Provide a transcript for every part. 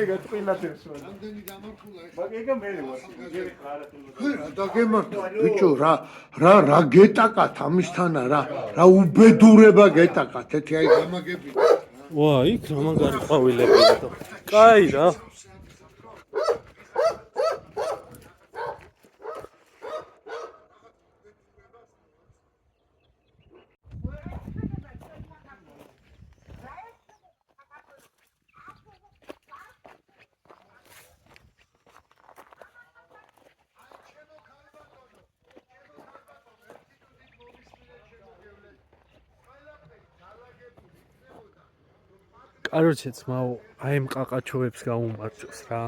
ეგა წილათებს ვარ. რამდენი გამარხულა ეს? მაგ მე ვარ. ჯერ ხარატული. და გემართო ბიჭო რა გეტაკათ ამისთანა რა უბედურება გეტაკათ ეთი აი გამაგები. ვა, იქ რა მაგარი ყვავილებია და. კაი რა. Короче, ძმაო, აი ამ ყაყაჩოებს გაუმარჯოს რა.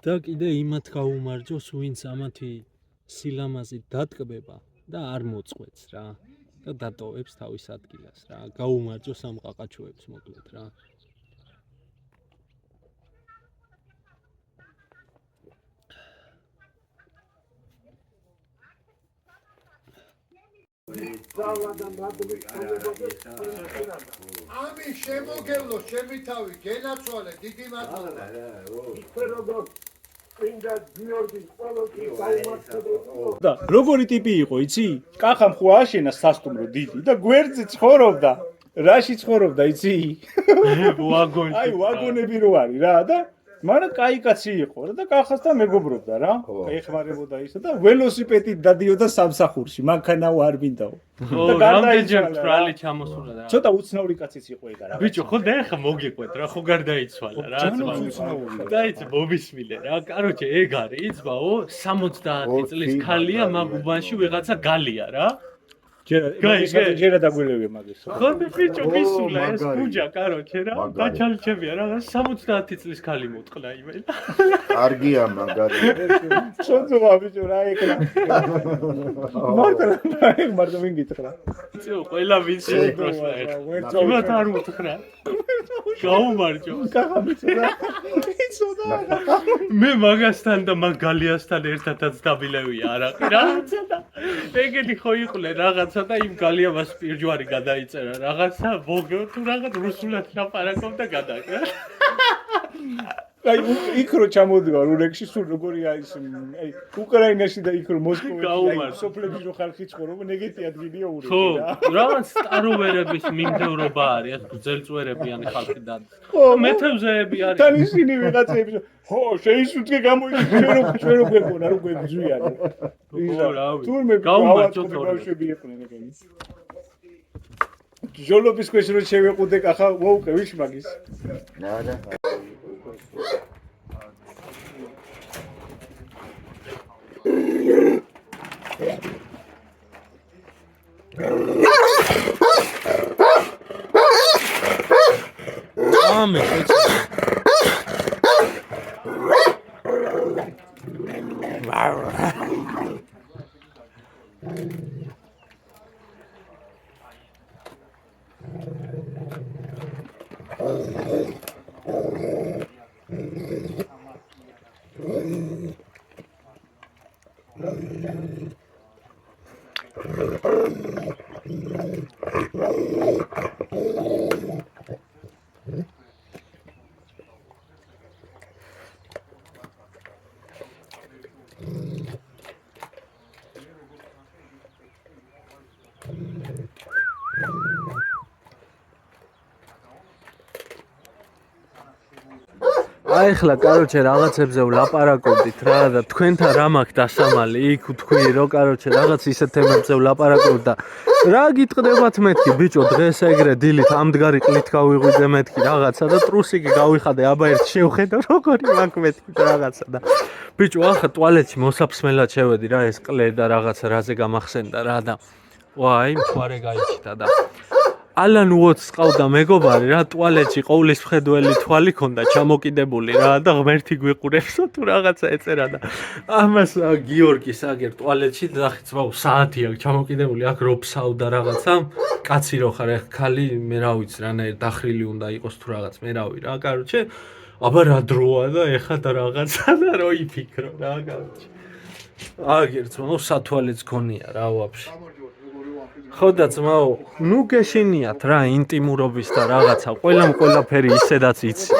და კიდე იმათ გაუმარჯოს, ვინც ამათი სილამაზით დატკბება და არ მოწყვეტს რა. და დატოვებს თავის ადგილას რა. გაუმარჯოს ამ ყაყაჩოებს მოკლედ რა. ამი შემოგევლო ჩემი თავი გენაცვალე დიდი მადლობა და როგორი ტიპი იყო, იცი? კახამ ხო აშენა სასტუმრო დიდი და გვერდზე ცხოვრობდა. რაში ცხოვრობდა, იცი? ვაგონში. აი, ვაგონები რო არის რა და მაგრამ კაი კაცი იყო რა და კახასთან მეგობრობდა რა. ეხმარებოდა ისა და ველოსიპედით დადიოდა სამსახურში, მანქანაო არ მინდაო. და რამდენჯერ ტრალი ჩამოსულა რა. ცოტა უცნაური კაციც იყო ეგ რა. ბიჭო, ხო და ეხა მოგიყვეთ რა, ხო გარდაიცვალა რა. და იცი მომისმილე რა. короче, ეგ არის ძმაო, 70 წლის ქალია მაგუბანში ვიღაცა გალია რა. ჯერა დაგვილევია მაგის. ხო ბიჭო, მისულა ეს გუჯა, короче რა. დაჩალჩებია რა, 70 წლის ქალი მოტყდა იმელა. კარგია მაგარი შოძოა ბიჭო რა ეკრა. მარტო ვინ გითხრა? ბიჭო, ყველა ვიცი პროსტა ერთ. იმათ არ უთხრა. გაუმარჯო. კახა ბიჭო რა. იცოდა. მე მაგასთან და მაგ გალიასთან ერთადაც დაბილევია არაყი რაღაცა და ეგეთი ხო იყლე რაღაცა და იმ გალიამას პირჯვარი გადაიწერა რაღაცა მოგო თუ რაღაც რუსულად ლაპარაკობდა გადაგა. აი იქ რო ჩამოდივა რურექსი სულ როგორია ის აი უკრაინაში და იქ რო მოსკოვში სოფლებში რო ხალხი ცხოვრობენ ეგეთი ადგილია ურეკი ხო რა. რაღაც სტაროვერების მიმდევრობა არის ეს გძელწვერებიანი ხალხი და მეთევზეები არის. თან ისინი ვიღაცები ხო შეისუდგე გამოიწვიო ჩვენ რო გვეკონა რო გვებძვიან. თურმე გაუმარჯოთ ბავშვები იყვნენ ეგენი. ჯოლობის ქვეშ რო შევეყუდე კახა ვოუყე ვიშ მაგის. არა ამე აი ხლა, короче, რაღაცებზე ვლაპარაკობდით რა და თქვენთან რა მაქვს დასამალი, იქ თქვი რომ, короче, რაღაც ისეთ თემებზე ვლაპარაკობ და რა გიტყდებათ მეთქი, ბიჭო, დღეს ეგრე დილით ამდგარი ყლით გავიღვიძე მეთქი რაღაცა და ტრუსიკი გავიხადე, აბა ერთ შევხედო როგორი მაქვს მეთქი რაღაცა და ბიჭო, ახლა ტუალეტში მოსაფსმელად შევედი რა ეს ყლე და რაღაცა რაზე გამახსენდა რა და ვაი, მთვარე გაიჩიტა და ალან უოტს ყავდა მეგობარი რა ტუალეტში ყოვლის მხედველი თვალი ქონდა ჩამოკიდებული რა და ღმერთი გვიყურებსო თუ რაღაცა ეწერა და ამას გიორგის აგერ ტუალეტში ნახე ძმაო საათი აქვს ჩამოკიდებული აქ რო ფსავდა რაღაცა კაცი რო ხარ ეხ ხალი მე რა ვიცი რანაირ დახრილი უნდა იყოს თუ რაღაც მე რავი რა короче აბა რა დროა და ეხა და რაღაცა და რო იფიქრო რა короче აგერ ძმაო სათვალეც ქონია რა ვაფშე ხო და ძმაო, ნუ გეშინიათ რა ინტიმურობის და რაღაცა, ყველაფერი ისედაც იცის.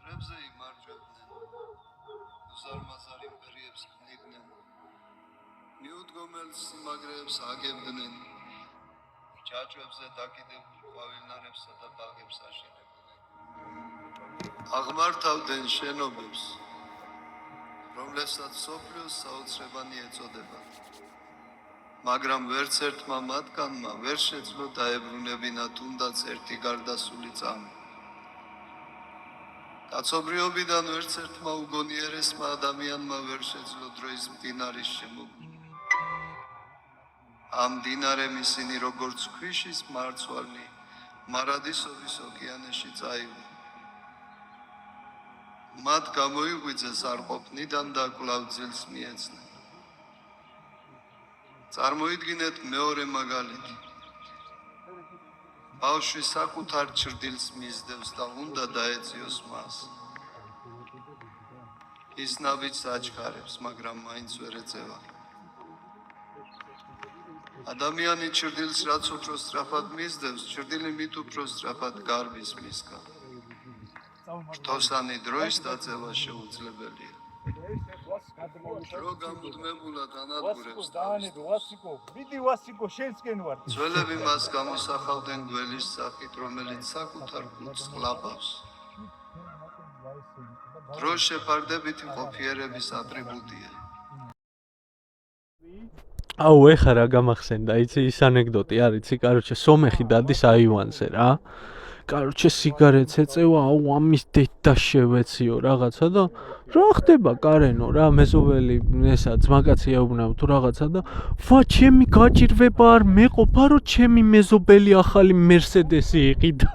დრებზე იმარჯვებდნენ, უზარმაზარ იმპერიებს ხნიდნენ, მიუდგომელ სიმაგრეებს აგებდნენ, ჯაჭვებზე დაკიდებულ ყვავილნარებსა და ბაღებს აშენებდნენ. აღმართავდნენ შენობებს, რომლებსაც სოფლიოს საოცრებანი ეწოდება. მაგრამ ვერც ერთმა მათგანმა ვერ შეძლო დაებრუნებინა თუნდაც ერთი გარდასული წამი. კაცობრიობიდან ვერც ერთმა უგონიერესმა ადამიანმა ვერ შეძლო დროის მდინარის შემოგვიყვანა. ამ მდინარემ ისინი როგორც ქვიშის მარცვალი მარადისობის ოკეანეში წაივლნენ. მათ გამოიღვიძეს არ ყოფნიდან და კვლავ ძილს მიეცნენ. წარმოიდგინეთ მეორე მაგალითი. ბავშვი საკუთარ ჩრდილს მისდევს და უნდა დაეწიოს მას. ის ნაბიჯს აჩქარებს, მაგრამ მაინც ვერ ეწევა. ადამიანი ჩრდილს რაც უფრო სწრაფად მისდევს, ჩრდილი მით უფრო სწრაფად გარბის მისგან. რთოსანი დროის დაწევა შეუძლებელია. დრო გამუდმებულად ანადგურებს თავს. ძველები მას გამოსახავდნენ გველის სახით, რომელიც საკუთარ კუთხს ყლაპავს. დრო შეფარდებითი ყოფიერების ატრიბუტია. აუ ეხა რა გამახსენდა, იცი ის ანეკდოტი არ იცი, კაროჩე სომეხი დადის აივანზე რა. კაროჩე სიგარეტს ეწევა, აუ ამის დედა შევეციო რაღაცა და რა ხდება კარენო რა მეზობელი ესა ძმაკაცი ეუბნავ თუ რაღაცა და ვა ჩემი გაჭირვება არ მეყოფა რომ ჩემი მეზობელი ახალი მერსედესი იყიდა.